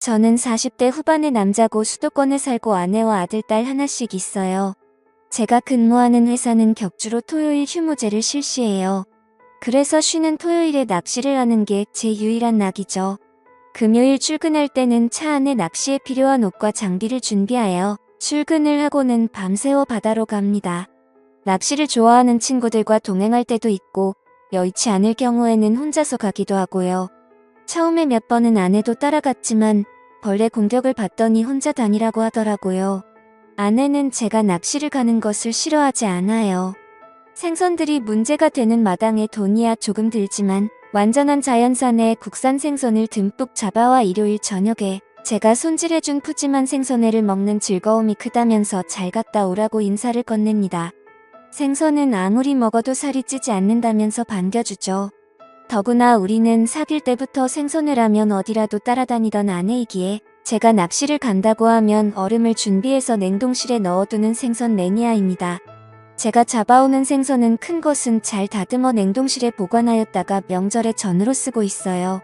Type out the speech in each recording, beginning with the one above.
저는 40대 후반의 남자고 수도권에 살고 아내와 아들, 딸 하나씩 있어요. 제가 근무하는 회사는 격주로 토요일 휴무제를 실시해요. 그래서 쉬는 토요일에 낚시를 하는 게 제 유일한 낙이죠. 금요일 출근할 때는 차 안에 낚시에 필요한 옷과 장비를 준비하여 출근을 하고는 밤새워 바다로 갑니다. 낚시를 좋아하는 친구들과 동행할 때도 있고 여의치 않을 경우에는 혼자서 가기도 하고요. 처음에 몇 번은 아내도 따라갔지만 벌레 공격을 받더니 혼자 다니라고 하더라고요. 아내는 제가 낚시를 가는 것을 싫어하지 않아요. 생선들이 문제가 되는 마당에 돈이야 조금 들지만 완전한 자연산의 국산 생선을 듬뿍 잡아와 일요일 저녁에 제가 손질해준 푸짐한 생선회를 먹는 즐거움이 크다면서 잘 갔다 오라고 인사를 건넵니다. 생선은 아무리 먹어도 살이 찌지 않는다면서 반겨주죠. 더구나 우리는 사귈 때부터 생선회라면 어디라도 따라다니던 아내이기에 제가 낚시를 간다고 하면 얼음을 준비해서 냉동실에 넣어두는 생선 매니아입니다. 제가 잡아오는 생선은 큰 것은 잘 다듬어 냉동실에 보관하였다가 명절에 전으로 쓰고 있어요.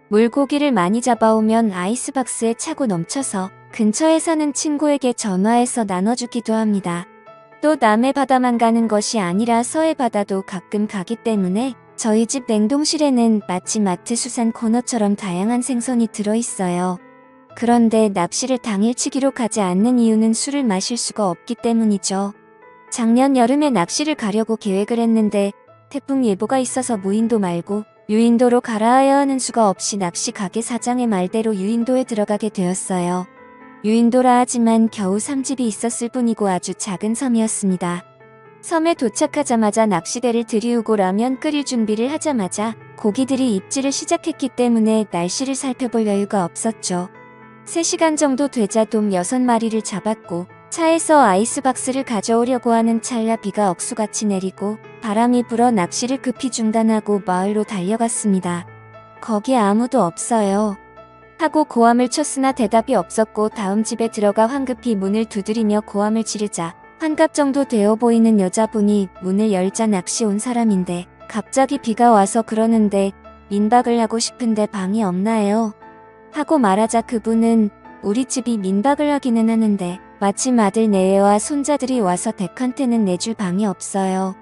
물고기를 많이 잡아오면 아이스박스에 차고 넘쳐서 근처에 사는 친구에게 전화해서 나눠주기도 합니다. 또 남해 바다만 가는 것이 아니라 서해 바다도 가끔 가기 때문에 저희 집 냉동실에는 마치 마트 수산 코너처럼 다양한 생선이 들어있어요. 그런데 낚시를 당일치기로 가지 않는 이유는 술을 마실 수가 없기 때문이죠. 작년 여름에 낚시를 가려고 계획을 했는데 태풍 예보가 있어서 무인도 말고 유인도로 갈아야 하는 수가 없이 낚시 가게 사장의 말대로 유인도에 들어가게 되었어요. 유인도라 하지만 겨우 3집이 있었을 뿐이고 아주 작은 섬이었습니다. 섬에 도착하자마자 낚시대를 들이우고 라면 끓일 준비를 하자마자 고기들이 입질을 시작했기 때문에 날씨를 살펴볼 여유가 없었죠. 3시간 정도 되자 돔 6마리를 잡았고 차에서 아이스박스를 가져오려고 하는 찰나 비가 억수같이 내리고 바람이 불어 낚시를 급히 중단하고 마을로 달려갔습니다. 거기 아무도 없어요. 하고 고함을 쳤으나 대답이 없었고 다음 집에 들어가 황급히 문을 두드리며 고함을 지르자 한갑 정도 되어 보이는 여자분이 문을 열자 낚시 온 사람인데 갑자기 비가 와서 그러는데 민박을 하고 싶은데 방이 없나요? 하고 말하자 그분은 우리 집이 민박을 하기는 하는데 마침 아들 내외와 손자들이 와서 댁한테는 내줄 방이 없어요.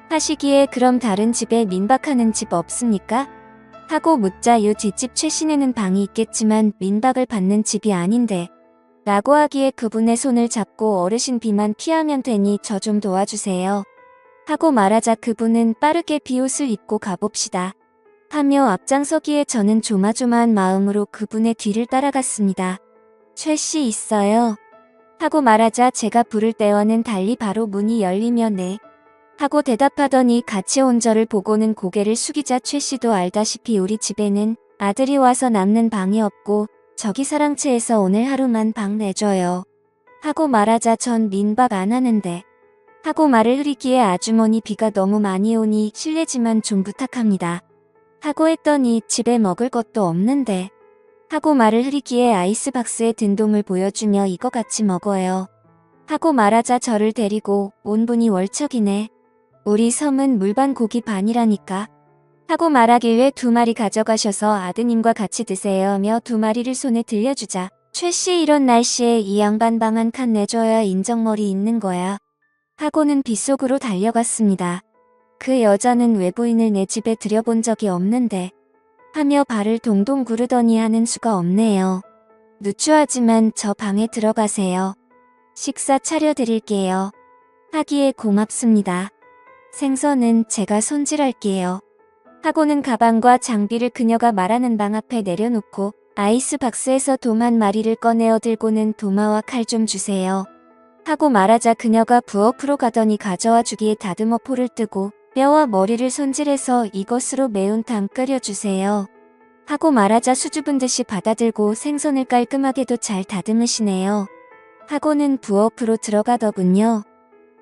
하시기에 그럼 다른 집에 민박하는 집 없습니까? 하고 묻자 요 뒷집 최씨네는 방이 있겠지만 민박을 받는 집이 아닌데 라고 하기에 그분의 손을 잡고 어르신 비만 피하면 되니 저 좀 도와주세요. 하고 말하자 그분은 빠르게 비옷을 입고 가봅시다. 하며 앞장서기에 저는 조마조마한 마음으로 그분의 뒤를 따라갔습니다. 최씨 있어요. 하고 말하자 제가 부를 때와는 달리 바로 문이 열리며 네. 하고 대답하더니 같이 온 저를 보고는 고개를 숙이자 최씨도 알다시피 우리 집에는 아들이 와서 남는 방이 없고 저기 사랑채에서 오늘 하루만 방 내줘요. 하고 말하자 전 민박 안 하는데. 하고 말을 흐리기에 아주머니 비가 너무 많이 오니 실례지만 좀 부탁합니다. 하고 했더니 집에 먹을 것도 없는데. 하고 말을 흐리기에 아이스박스에 든 돔을 보여주며 이거 같이 먹어요. 하고 말하자 저를 데리고 온 분이 월척이네. 우리 섬은 물반 고기 반이라니까. 하고 말하길래 2마리 가져가셔서 아드님과 같이 드세요 하며 2마리를 손에 들려주자 최씨 이런 날씨에 이 양반 방 한 칸 내줘야 인정머리 있는 거야. 하고는 빗속으로 달려갔습니다. 그 여자는 외부인을 내 집에 들여본 적이 없는데 하며 발을 동동 구르더니 하는 수가 없네요. 누추하지만 저 방에 들어가세요. 식사 차려드릴게요. 하기에 고맙습니다. 생선은 제가 손질할게요. 하고는 가방과 장비를 그녀가 말하는 방 앞에 내려놓고 아이스박스에서 돔 1마리를 꺼내어 들고는 도마와 칼 좀 주세요. 하고 말하자 그녀가 부엌으로 가더니 가져와 주기에 다듬어 포를 뜨고 뼈와 머리를 손질해서 이것으로 매운탕 끓여주세요. 하고 말하자 수줍은 듯이 받아들고 생선을 깔끔하게도 잘 다듬으시네요. 하고는 부엌으로 들어가더군요.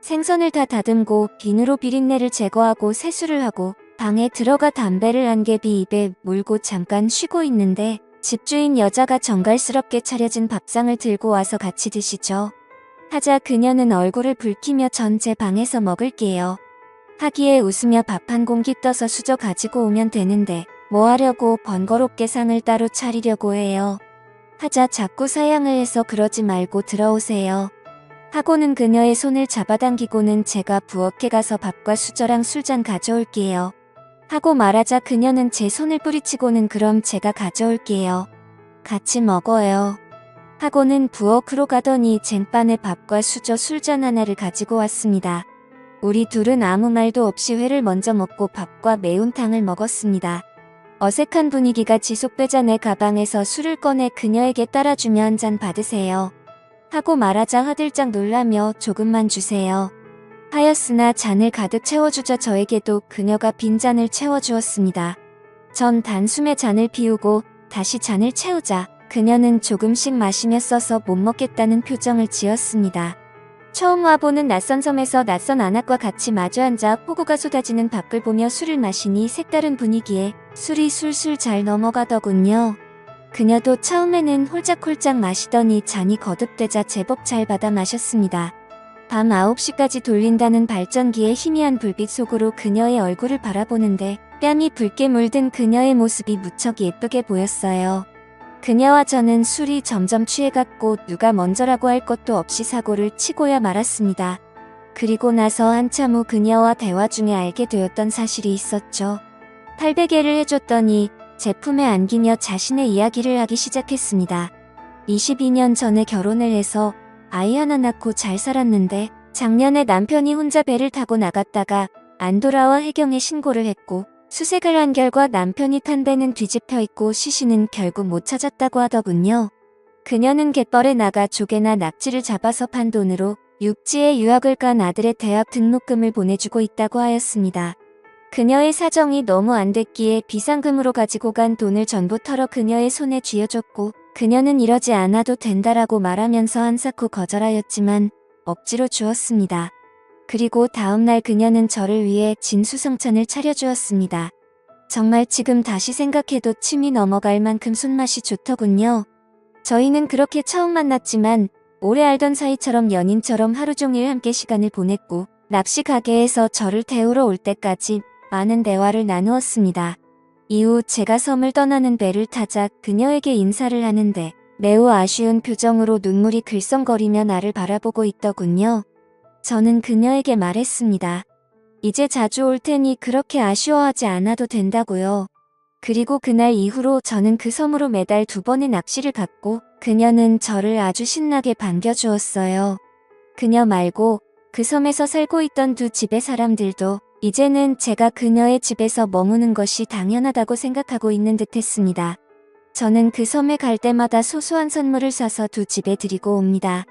생선을 다 다듬고 비누로 비린내를 제거하고 세수를 하고 방에 들어가 담배를 한 개비 입에 물고 잠깐 쉬고 있는데 집주인 여자가 정갈스럽게 차려진 밥상을 들고 와서 같이 드시죠. 하자 그녀는 얼굴을 붉히며 전 제 방에서 먹을게요. 하기에 웃으며 밥 한 공기 떠서 수저 가지고 오면 되는데 뭐 하려고 번거롭게 상을 따로 차리려고 해요. 하자 자꾸 사양을 해서 그러지 말고 들어오세요. 하고는 그녀의 손을 잡아당기고는 제가 부엌에 가서 밥과 수저랑 술잔 가져올게요. 하고 말하자 그녀는 제 손을 뿌리치고는 그럼 제가 가져올게요. 같이 먹어요. 하고는 부엌으로 가더니 쟁반에 밥과 수저 술잔 하나를 가지고 왔습니다. 우리 둘은 아무 말도 없이 회를 먼저 먹고 밥과 매운탕을 먹었습니다. 어색한 분위기가 지속되자 내 가방에서 술을 꺼내 그녀에게 따라주며 한 잔 받으세요. 하고 말하자 화들짝 놀라며 조금만 주세요. 하였으나 잔을 가득 채워주자 저에게도 그녀가 빈잔을 채워주었습니다. 전 단숨에 잔을 비우고 다시 잔을 채우자 그녀는 조금씩 마시며 써서 못 먹겠다는 표정을 지었습니다. 처음 와보는 낯선 섬에서 낯선 안악과 같이 마주 앉아 폭우가 쏟아지는 밖을 보며 술을 마시니 색다른 분위기에 술이 술술 잘 넘어가더군요. 그녀도 처음에는 홀짝홀짝 마시더니 잔이 거듭되자 제법 잘 받아 마셨습니다. 밤 9시까지 돌린다는 발전기의 희미한 불빛 속으로 그녀의 얼굴을 바라보는데 뺨이 붉게 물든 그녀의 모습이 무척 예쁘게 보였어요. 그녀와 저는 술이 점점 취해갔고 누가 먼저라고 할 것도 없이 사고를 치고야 말았습니다. 그리고 나서 한참 후 그녀와 대화 중에 알게 되었던 사실이 있었죠. 탈베개를 해줬더니 제품에 안기며 자신의 이야기를 하기 시작했습니다. 22년 전에 결혼을 해서 아이 하나 낳고 잘 살았는데 작년에 남편이 혼자 배를 타고 나갔다가 안 돌아와 해경에 신고를 했고 수색을 한 결과 남편이 탄 배는 뒤집혀 있고 시신은 결국 못 찾았다고 하더군요. 그녀는 갯벌에 나가 조개나 낙지를 잡아서 판 돈으로 육지에 유학을 간 아들의 대학 등록금을 보내주고 있다고 하였습니다. 그녀의 사정이 너무 안 됐기에 비상금으로 가지고 간 돈을 전부 털어 그녀의 손에 쥐어줬고 그녀는 이러지 않아도 된다라고 말하면서 한사코 거절하였지만 억지로 주었습니다. 그리고 다음날 그녀는 저를 위해 진수성찬을 차려주었습니다. 정말 지금 다시 생각해도 침이 넘어갈 만큼 손맛이 좋더군요. 저희는 그렇게 처음 만났지만 오래 알던 사이처럼 연인처럼 하루 종일 함께 시간을 보냈고 납치 가게에서 저를 태우러 올 때까지 많은 대화를 나누었습니다. 이후 제가 섬을 떠나는 배를 타자 그녀에게 인사를 하는데 매우 아쉬운 표정으로 눈물이 글썽거리며 나를 바라보고 있더군요. 저는 그녀에게 말했습니다. 이제 자주 올 테니 그렇게 아쉬워하지 않아도 된다고요. 그리고 그날 이후로 저는 그 섬으로 매달 2번의 낚시를 갔고 그녀는 저를 아주 신나게 반겨주었어요. 그녀 말고 그 섬에서 살고 있던 2 집의 사람들도 이제는 제가 그녀의 집에서 머무는 것이 당연하다고 생각하고 있는 듯 했습니다. 저는 그 섬에 갈 때마다 소소한 선물을 사서 2 집에 드리고 옵니다.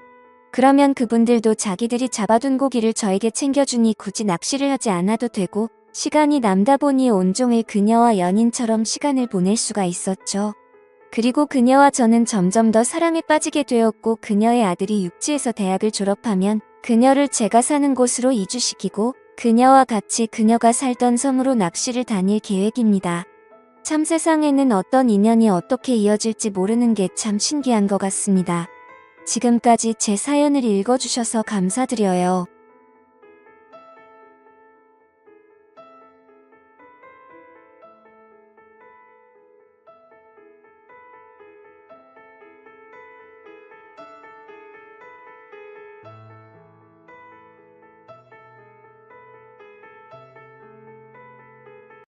그러면 그분들도 자기들이 잡아둔 고기를 저에게 챙겨주니 굳이 낚시를 하지 않아도 되고 시간이 남다 보니 온종일 그녀와 연인처럼 시간을 보낼 수가 있었죠. 그리고 그녀와 저는 점점 더 사랑에 빠지게 되었고 그녀의 아들이 육지에서 대학을 졸업하면 그녀를 제가 사는 곳으로 이주시키고 그녀와 같이 그녀가 살던 섬으로 낚시를 다닐 계획입니다. 참 세상에는 어떤 인연이 어떻게 이어질지 모르는 게 참 신기한 것 같습니다. 지금까지 제 사연을 읽어주셔서 감사드려요.